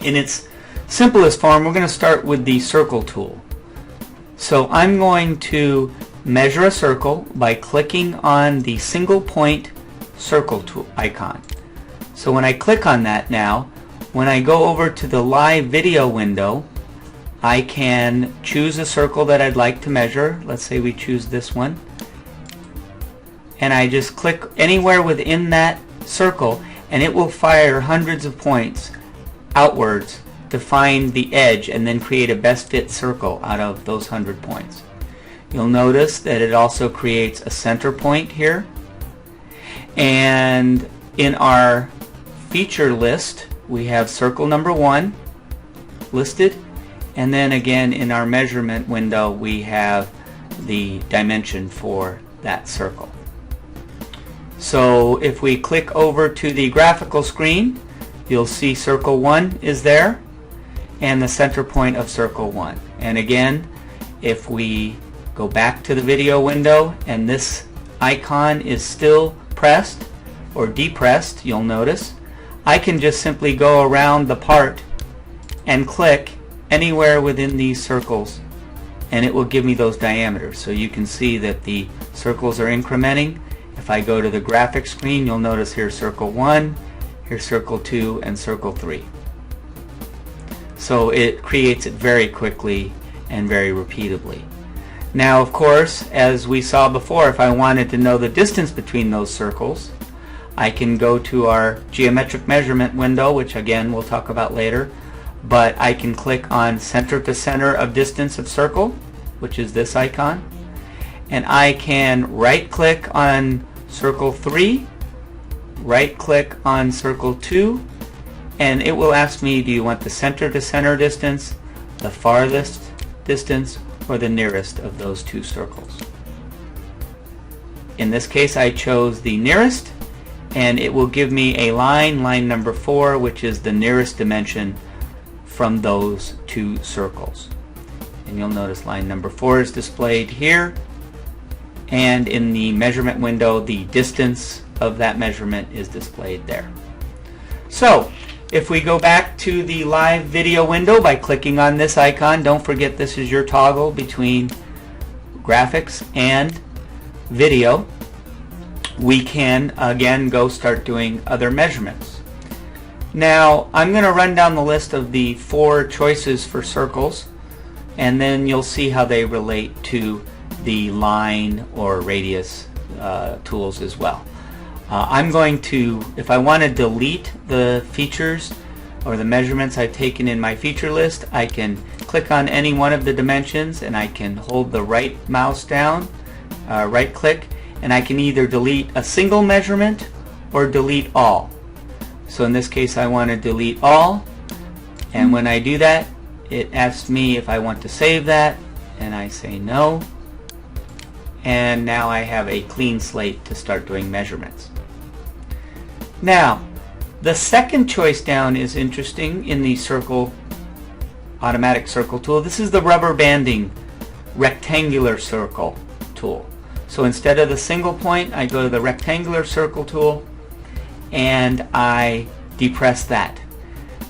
In its simplest form, we're going to start with the circle tool. So I'm going to measure a circle by clicking on the single point circle tool icon. So when I click on that now, when I go over to the live video window, I can choose a circle that I'd like to measure. Let's say we choose this one. And I just click anywhere within that circle and it will fire hundreds of points outwards to find the edge and then create a best fit circle out of those 100 points. You'll notice that it also creates a center point here. And in our feature list, we have circle number 1 listed. And then again in our measurement window, we have the dimension for that circle. So if we click over to the graphical screen, you'll see circle 1 is there and the center point of circle 1. And again, if we go back to the video window and this icon is still pressed or depressed, you'll notice, I can just simply go around the part and click anywhere within these circles and it will give me those diameters. So you can see that the circles are incrementing. If I go to the graphic screen, you'll notice here's circle 1, here's circle 2, and circle 3. So it creates it very quickly and very repeatably. Now, of course, as we saw before, if I wanted to know the distance between those circles, I can go to our geometric measurement window, which again we'll talk about later, but I can click on center to center of distance of circle, which is this icon, and I can right click on circle 3, right click on circle 2, and it will ask me, do you want the center to center distance, the farthest distance, or the nearest of those two circles. In this case I chose the nearest, and it will give me a line number 4, which is the nearest dimension from those two circles. And you'll notice line number 4 is displayed here, and in the measurement window the distance of that measurement is displayed there. So if we go back to the live video window by clicking on this icon, don't forget this is your toggle between graphics and video, we can again go start doing other measurements. Now I'm going to run down the list of the 4 choices for circles, and then you'll see how they relate to the line or radius tools as well. I'm going to, if I want to delete the features or the measurements I've taken in my feature list, I can click on any one of the dimensions and I can hold the right mouse down, right click, and I can either delete a single measurement or delete all. So in this case I want to delete all, and when I do that it asks me if I want to save that, and I say no, and now I have a clean slate to start doing measurements. Now the second choice down is interesting in the circle automatic circle tool. This is the rubber banding rectangular circle tool. So instead of the single point, I go to the rectangular circle tool and I depress that.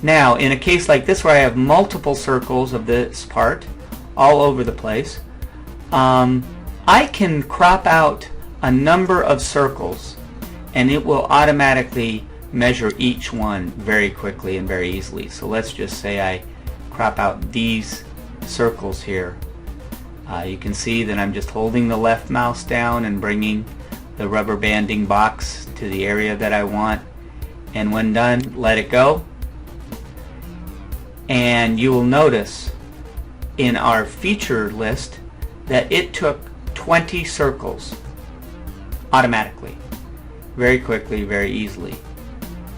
Now in a case like this where I have multiple circles of this part all over the place, I can crop out a number of circles and it will automatically measure each one very quickly and very easily. So let's just say I crop out these circles here. You can see that I'm just holding the left mouse down and bringing the rubber banding box to the area that I want, and when done, let it go. And you will notice in our feature list that it took 20 circles automatically, very quickly, very easily.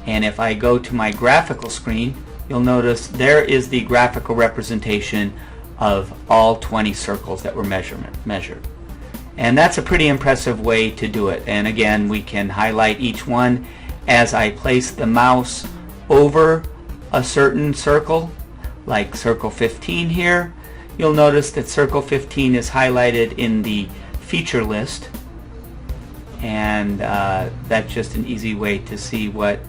And if I go to my graphical screen, you'll notice there is the graphical representation of all 20 circles that were measured. And that's a pretty impressive way to do it. And again, we can highlight each one as I place the mouse over a certain circle, like circle 15 here. You'll notice that circle 15 is highlighted in the feature list, and that's just an easy way to see what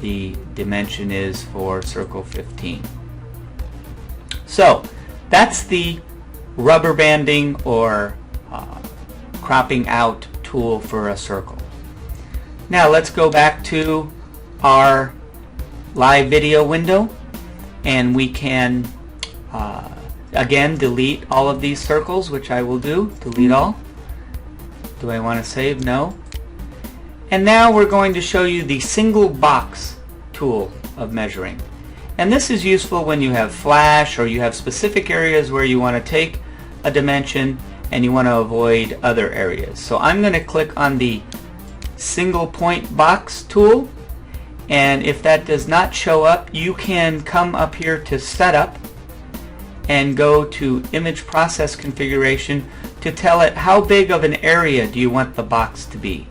the dimension is for circle 15. So that's the rubber banding or cropping out tool for a circle. Now let's go back to our live video window, and we can again delete all of these circles, which I will do. Delete all. Do I want to save? No. And now we're going to show you the single box tool of measuring. And this is useful when you have flash or you have specific areas where you want to take a dimension and you want to avoid other areas. So I'm going to click on the single point box tool, and if that does not show up, you can come up here to setup and go to image process configuration to tell it how big of an area do you want the box to be.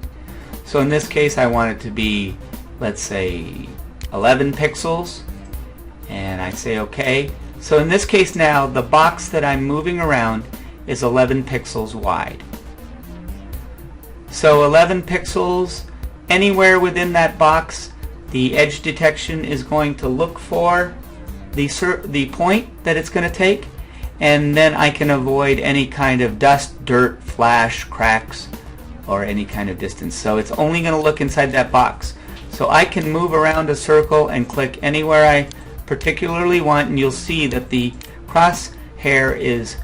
So in this case I want it to be, let's say, 11 pixels, and I say OK. So in this case now the box that I'm moving around is 11 pixels wide. So 11 pixels, anywhere within that box, the edge detection is going to look for the point that it's going to take, and then I can avoid any kind of dust, dirt, flash, cracks, or any kind of distance. So it's only going to look inside that box. So I can move around a circle and click anywhere I particularly want, and you'll see that the crosshair is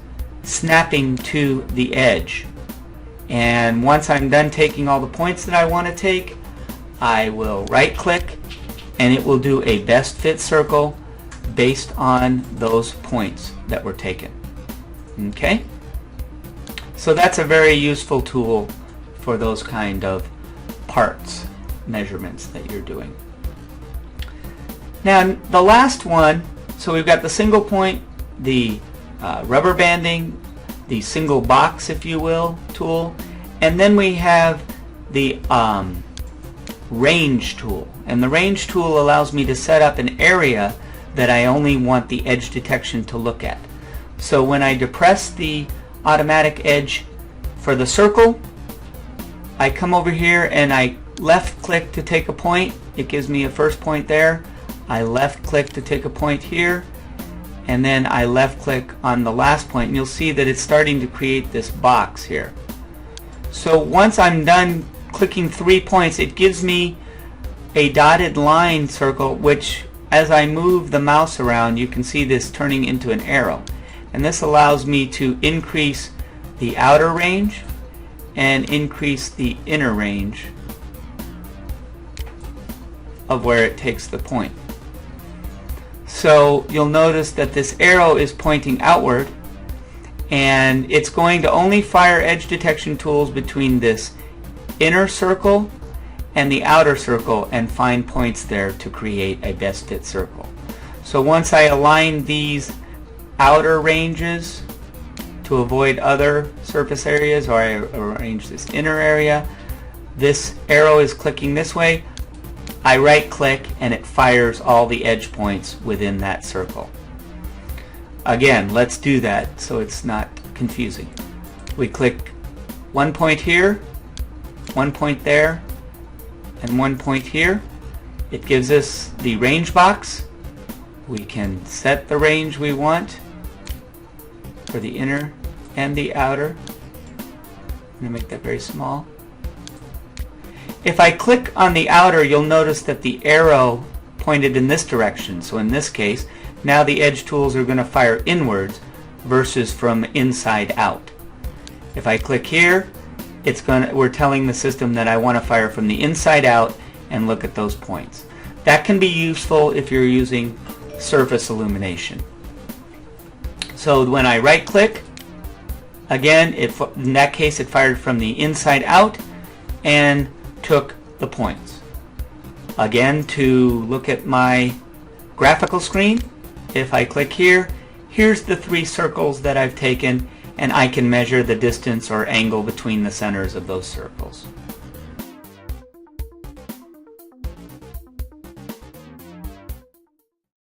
snapping to the edge. And once I'm done taking all the points that I want to take, I will right click and it will do a best fit circle based on those points that were taken. Okay? So that's a very useful tool for those kind of parts measurements that you're doing. Now the last one, so we've got the single point, the rubber banding, the single box, if you will, tool, and then we have the range tool. And the range tool allows me to set up an area that I only want the edge detection to look at. So when I depress the automatic edge for the circle, I come over here and I left click to take a point. It gives me a first point there. I left click to take a point here, and then I left click on the last point, and you'll see that it's starting to create this box here. So once I'm done clicking 3 points, it gives me a dotted line circle, which as I move the mouse around you can see this turning into an arrow, and this allows me to increase the outer range and increase the inner range of where it takes the point. So you'll notice that this arrow is pointing outward, and it's going to only fire edge detection tools between this inner circle and the outer circle and find points there to create a best fit circle. So once I align these outer ranges to avoid other surface areas, or I arrange this inner area, this arrow is clicking this way, I right click and it fires all the edge points within that circle. Again, let's do that so it's not confusing. We click 1 point here, 1 point there, and 1 point here. It gives us the range box. We can set the range we want for the inner and the outer. I'm going to make that very small. If I click on the outer, you'll notice that the arrow pointed in this direction. So in this case, now the edge tools are going to fire inwards versus from inside out. If I click here, we're telling the system that I want to fire from the inside out and look at those points. That can be useful if you're using surface illumination. So when I right click, again, in that case it fired from the inside out and took the points. Again, to look at my graphical screen, if I click here, here's the 3 circles that I've taken, and I can measure the distance or angle between the centers of those circles.